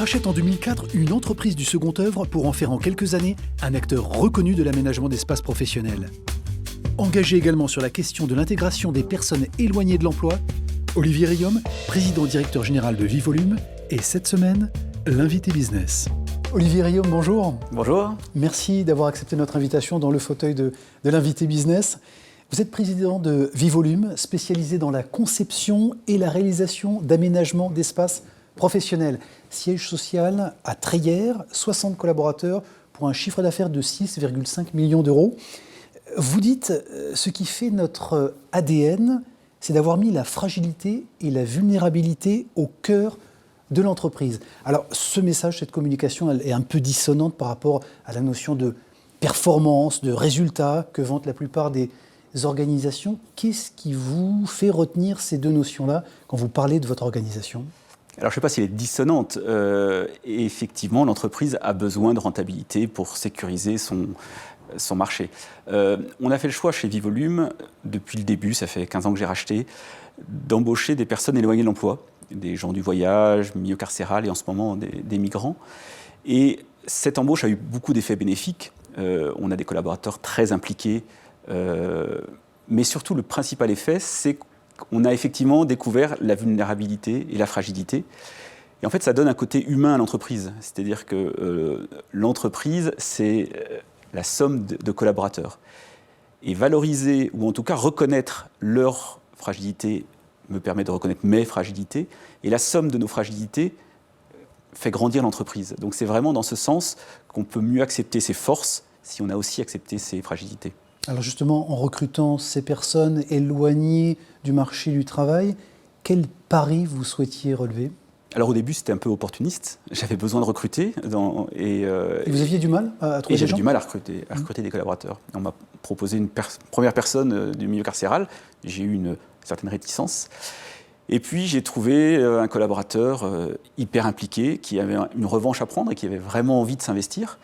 rachète en 2004 une entreprise du second œuvre pour en faire en quelques années un acteur reconnu de l'aménagement d'espaces professionnels. Engagé également sur la question de l'intégration des personnes éloignées de l'emploi, Olivier Riom, président-directeur général de Vivolume, et cette semaine, l'invité business. Olivier Riom, bonjour. Bonjour. Merci d'avoir accepté notre invitation dans le fauteuil de l'invité business. Vous êtes président de Vivolume, spécialisé dans la conception et la réalisation d'aménagements d'espaces professionnels. Siège social à Treillères, 60 collaborateurs pour un chiffre d'affaires de 6,5 millions d'euros. Vous dites, ce qui fait notre ADN, c'est d'avoir mis la fragilité et la vulnérabilité au cœur de l'entreprise. Alors, ce message, cette communication, elle est un peu dissonante par rapport à la notion de performance, de résultat que vantent la plupart des organisations. Qu'est-ce qui vous fait retenir ces deux notions-là quand vous parlez de votre organisation ? Alors, je ne sais pas si elle est dissonante. Et effectivement, l'entreprise a besoin de rentabilité pour sécuriser son marché. On a fait le choix chez Vivolume, depuis le début, ça fait 15 ans que j'ai racheté, d'embaucher des personnes éloignées de l'emploi, des gens du voyage, milieu carcéral et en ce moment des migrants. Et cette embauche a eu beaucoup d'effets bénéfiques. On a des collaborateurs très impliqués. Mais surtout, le principal effet, c'est qu'on a effectivement découvert la vulnérabilité et la fragilité. Et en fait, ça donne un côté humain à l'entreprise. C'est-à-dire que l'entreprise, c'est la somme de collaborateurs. Et valoriser, ou en tout cas reconnaître leur fragilité, me permet de reconnaître mes fragilités. Et la somme de nos fragilités fait grandir l'entreprise. Donc c'est vraiment dans ce sens qu'on peut mieux accepter ses forces si on a aussi accepté ses fragilités. Alors justement, en recrutant ces personnes éloignées du marché du travail, quel pari vous souhaitiez relever ? Alors au début, c'était un peu opportuniste. J'avais besoin de recruter. Et vous aviez du mal à trouver des gens ? J'avais du mal à recruter des collaborateurs. On m'a proposé une première personne du milieu carcéral. J'ai eu une certaine réticence. Et puis j'ai trouvé un collaborateur hyper impliqué, qui avait une revanche à prendre et qui avait vraiment envie de s'investir.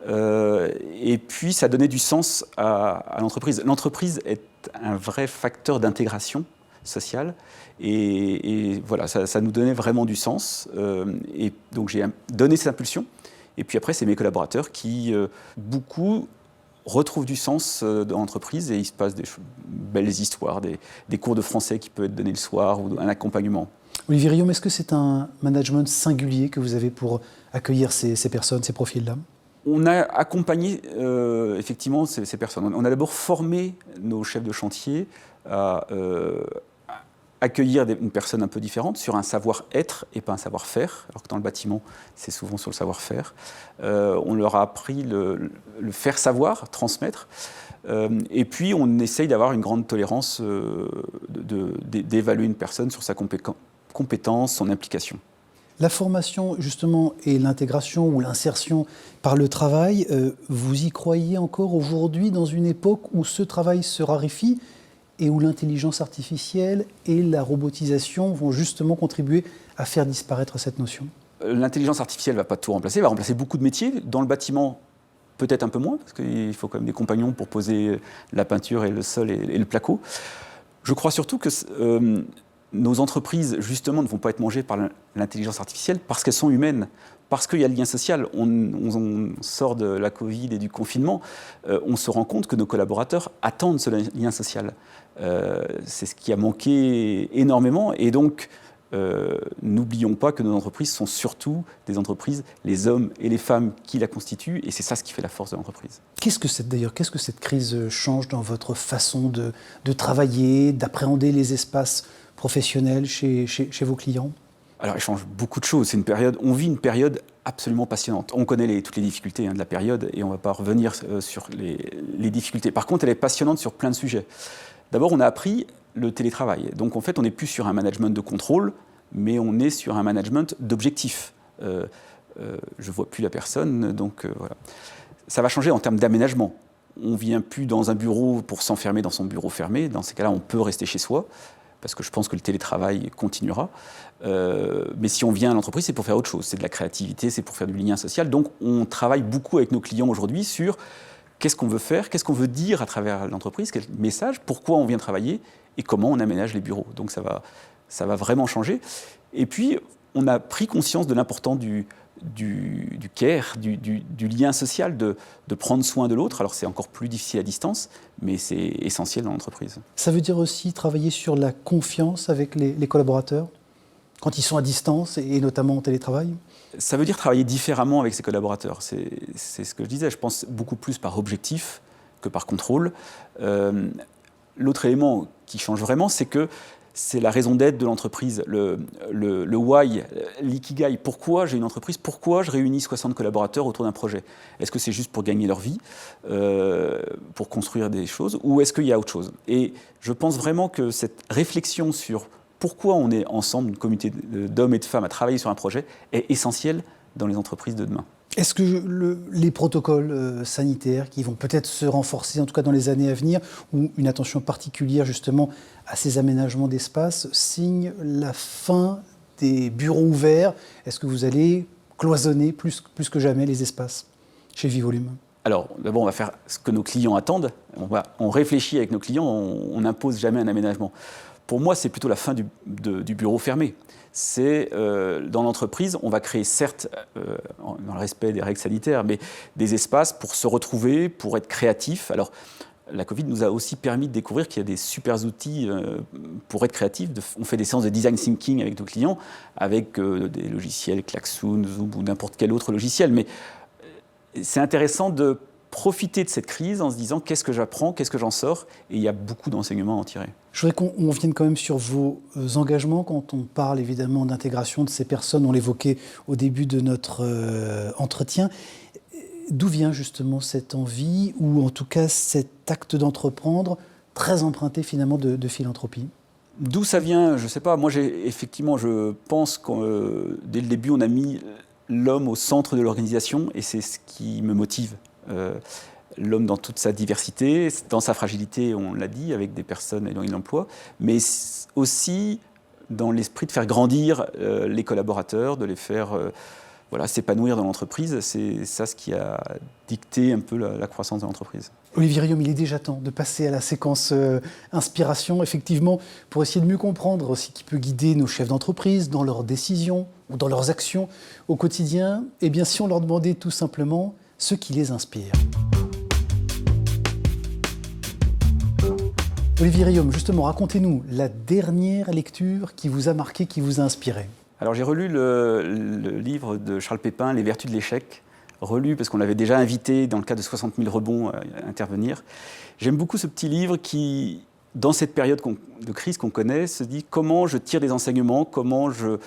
Et puis ça donnait du sens à l'entreprise. L'entreprise est un vrai facteur d'intégration sociale. Et voilà, ça nous donnait vraiment du sens. Et donc j'ai donné cette impulsion. Et puis après, c'est mes collaborateurs qui, beaucoup, retrouvent du sens dans l'entreprise. Et il se passe des belles histoires, des cours de français qui peuvent être donnés le soir ou un accompagnement. Olivier Riom, est-ce que c'est un management singulier que vous avez pour accueillir ces personnes, ces profils-là ? On a accompagné effectivement ces personnes. On a d'abord formé nos chefs de chantier à accueillir une personne un peu différente sur un savoir-être et pas un savoir-faire, alors que dans le bâtiment, c'est souvent sur le savoir-faire. On leur a appris le faire savoir, transmettre. Et puis, on essaye d'avoir une grande tolérance, d'évaluer une personne sur sa compétence, son implication. La formation, justement, et l'intégration ou l'insertion par le travail, vous y croyez encore aujourd'hui dans une époque où ce travail se raréfie et où l'intelligence artificielle et la robotisation vont justement contribuer à faire disparaître cette notion ? L'intelligence artificielle ne va pas tout remplacer, elle va remplacer beaucoup de métiers. Dans le bâtiment, peut-être un peu moins, parce qu'il faut quand même des compagnons pour poser la peinture et le sol et le placo. Je crois surtout que nos entreprises, justement, ne vont pas être mangées par l'intelligence artificielle parce qu'elles sont humaines, parce qu'il y a le lien social. On sort de la Covid et du confinement, on se rend compte que nos collaborateurs attendent ce lien social. C'est ce qui a manqué énormément. Et donc, n'oublions pas que nos entreprises sont surtout des entreprises, les hommes et les femmes qui la constituent, et c'est ça ce qui fait la force de l'entreprise. Qu'est-ce que cette crise change dans votre façon de travailler, d'appréhender les espaces professionnels chez vos clients ? Alors, il change beaucoup de choses. On vit une période absolument passionnante. On connaît toutes les difficultés de la période et on ne va pas revenir sur les difficultés. Par contre, elle est passionnante sur plein de sujets. D'abord, on a appris le télétravail. Donc, en fait, on n'est plus sur un management de contrôle, mais on est sur un management d'objectifs. Je ne vois plus la personne, donc voilà. Ça va changer en termes d'aménagement. On ne vient plus dans un bureau pour s'enfermer dans son bureau fermé. Dans ces cas-là, on peut rester chez soi, parce que je pense que le télétravail continuera. Mais si on vient à l'entreprise, c'est pour faire autre chose. C'est de la créativité, c'est pour faire du lien social. Donc, on travaille beaucoup avec nos clients aujourd'hui sur qu'est-ce qu'on veut faire, qu'est-ce qu'on veut dire à travers l'entreprise, quel message, pourquoi on vient travailler et comment on aménage les bureaux. Donc, ça va vraiment changer. Et puis, on a pris conscience de l'importance du care, du lien social, de prendre soin de l'autre. Alors c'est encore plus difficile à distance, mais c'est essentiel dans l'entreprise. Ça veut dire aussi travailler sur la confiance avec les collaborateurs, quand ils sont à distance et notamment en télétravail? Ça veut dire travailler différemment avec ses collaborateurs. C'est ce que je disais, je pense beaucoup plus par objectif que par contrôle. L'autre élément qui change vraiment, c'est que c'est la raison d'être de l'entreprise, le why, l'ikigai. Pourquoi j'ai une entreprise? Pourquoi je réunis 60 collaborateurs autour d'un projet? Est-ce que c'est juste pour gagner leur vie, pour construire des choses, ou est-ce qu'il y a autre chose? Et je pense vraiment que cette réflexion sur pourquoi on est ensemble, une communauté d'hommes et de femmes à travailler sur un projet, est essentielle dans les entreprises de demain. Est-ce que les protocoles sanitaires qui vont peut-être se renforcer, en tout cas dans les années à venir, ou une attention particulière justement à ces aménagements d'espace, signent la fin des bureaux ouverts? Est-ce que vous allez cloisonner plus que jamais les espaces chez Vivolume? Alors, d'abord, on va faire ce que nos clients attendent. On réfléchit avec nos clients, on n'impose jamais un aménagement. Pour moi, c'est plutôt la fin du bureau fermé. C'est dans l'entreprise, on va créer certes, dans le respect des règles sanitaires, mais des espaces pour se retrouver, pour être créatif. Alors, la Covid nous a aussi permis de découvrir qu'il y a des super outils pour être créatif. On fait des séances de design thinking avec nos clients, avec des logiciels, Klaxoon, Zoom ou n'importe quel autre logiciel. Mais c'est intéressant de profiter de cette crise en se disant qu'est-ce que j'apprends, qu'est-ce que j'en sors, et il y a beaucoup d'enseignements à en tirer. Je voudrais qu'on vienne quand même sur vos engagements quand on parle évidemment d'intégration de ces personnes, on l'évoquait au début de notre entretien. D'où vient justement cette envie, ou en tout cas cet acte d'entreprendre, très emprunté finalement de philanthropie? D'où ça vient, je ne sais pas. Moi, je pense que dès le début, on a mis l'homme au centre de l'organisation, et c'est ce qui me motive. L'homme dans toute sa diversité, dans sa fragilité, on l'a dit, avec des personnes éloignées de l'emploi, mais aussi dans l'esprit de faire grandir les collaborateurs, de les faire s'épanouir dans l'entreprise. C'est ça ce qui a dicté un peu la croissance de l'entreprise. Olivier Rioum, il est déjà temps de passer à la séquence inspiration, effectivement, pour essayer de mieux comprendre ce qui peut guider nos chefs d'entreprise dans leurs décisions ou dans leurs actions au quotidien. Eh bien, si on leur demandait tout simplement ce qui les inspire. Olivier Rioum, justement, racontez-nous la dernière lecture qui vous a marqué, qui vous a inspiré. Alors j'ai relu le livre de Charles Pépin, Les Vertus de l'échec, relu parce qu'on l'avait déjà invité dans le cadre de 60 000 rebonds à intervenir. J'aime beaucoup ce petit livre qui, dans cette période de crise qu'on connaît, se dit comment je tire des enseignements, comment je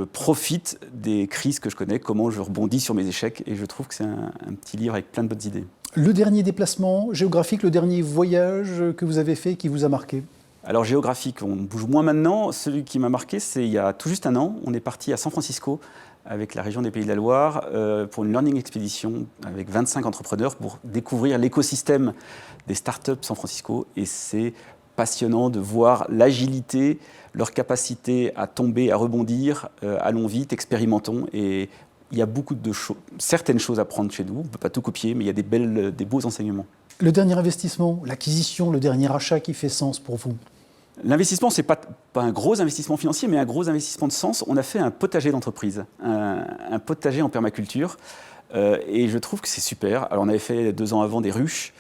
profite des crises que je connais, comment je rebondis sur mes échecs, et je trouve que c'est un petit livre avec plein de bonnes idées. Le dernier déplacement géographique, le dernier voyage que vous avez fait qui vous a marqué? Alors géographique, on bouge moins maintenant. Celui qui m'a marqué, c'est il y a tout juste un an. On est parti à San Francisco avec la région des Pays de la Loire pour une learning expédition avec 25 entrepreneurs pour découvrir l'écosystème des startups San Francisco, et c'est passionnant de voir l'agilité, leur capacité à tomber, à rebondir. Allons vite, expérimentons, et il y a beaucoup de certaines choses à prendre chez nous. On ne peut pas tout copier, mais il y a des beaux enseignements. Le dernier investissement, l'acquisition, le dernier achat qui fait sens pour vous? L'investissement, ce n'est pas un gros investissement financier, mais un gros investissement de sens. On a fait un potager d'entreprise, un potager en permaculture, et je trouve que c'est super. Alors on avait fait 2 ans avant des ruches.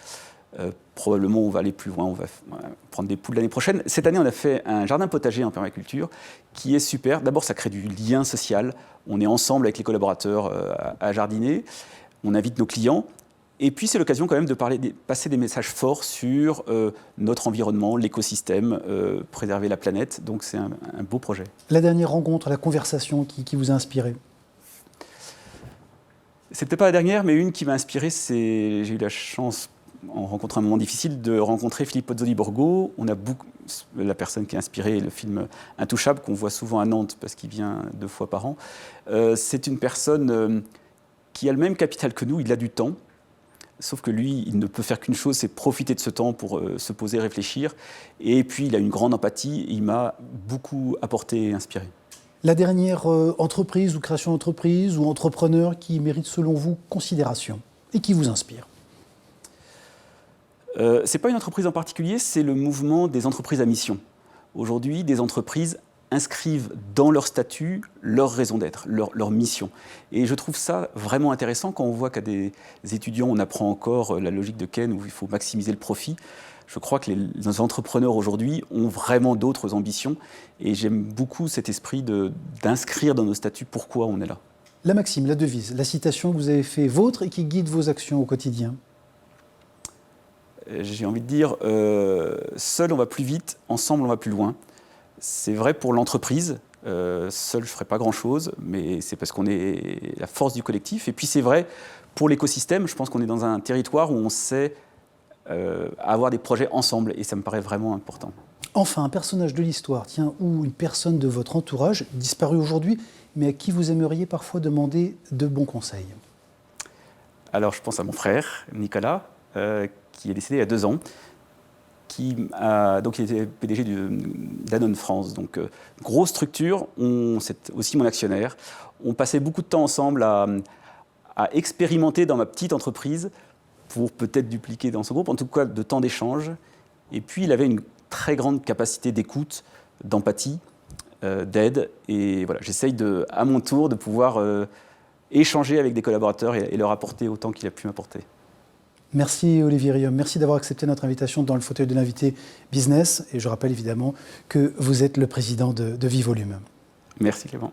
Probablement on va aller plus loin, on va prendre des poules l'année prochaine. Cette année on a fait un jardin potager en permaculture qui est super. D'abord ça crée du lien social, on est ensemble avec les collaborateurs à jardiner, on invite nos clients, et puis c'est l'occasion quand même de passer des messages forts sur notre environnement, l'écosystème, préserver la planète, donc c'est un beau projet. La dernière rencontre, la conversation qui vous a inspiré? C'est peut-être pas la dernière, mais une qui m'a inspiré, j'ai eu la chance, en rencontrant un moment difficile, de rencontrer Philippe Pozzoli-Borgo. On a la personne qui a inspiré le film Intouchable, qu'on voit souvent à Nantes parce qu'il vient 2 fois par an. C'est une personne qui a le même capital que nous, il a du temps. Sauf que lui, il ne peut faire qu'une chose, c'est profiter de ce temps pour se poser, réfléchir. Et puis, il a une grande empathie, il m'a beaucoup apporté et inspiré. La dernière entreprise ou création d'entreprise ou entrepreneur qui mérite selon vous considération et qui vous inspire? Ce n'est pas une entreprise en particulier, c'est le mouvement des entreprises à mission. Aujourd'hui, des entreprises inscrivent dans leur statut leur raison d'être, leur mission. Et je trouve ça vraiment intéressant quand on voit qu'à des étudiants, on apprend encore la logique de Keynes où il faut maximiser le profit. Je crois que les entrepreneurs aujourd'hui ont vraiment d'autres ambitions et j'aime beaucoup cet esprit d'inscrire dans nos statuts pourquoi on est là. La maxime, la devise, la citation que vous avez fait vôtre et qui guide vos actions au quotidien. J'ai envie de dire, seul on va plus vite, ensemble on va plus loin. C'est vrai pour l'entreprise, seul je ne ferai pas grand-chose, mais c'est parce qu'on est la force du collectif. Et puis c'est vrai pour l'écosystème, je pense qu'on est dans un territoire où on sait avoir des projets ensemble, et ça me paraît vraiment important. Enfin, un personnage de l'histoire, tiens, ou une personne de votre entourage, disparu aujourd'hui, mais à qui vous aimeriez parfois demander de bons conseils. Alors je pense à mon frère, Nicolas, qui est décédé il y a 2 ans, donc il était PDG Danone France, donc grosse structure, c'est aussi mon actionnaire. On passait beaucoup de temps ensemble à expérimenter dans ma petite entreprise pour peut-être dupliquer dans son groupe, en tout cas de temps d'échange. Et puis il avait une très grande capacité d'écoute, d'empathie, d'aide. Et voilà, j'essaye à mon tour de pouvoir échanger avec des collaborateurs et leur apporter autant qu'il a pu m'apporter. Merci Olivier Riom, merci d'avoir accepté notre invitation dans le fauteuil de l'invité business. Et je rappelle évidemment que vous êtes le président de Vivolume. Merci Clément.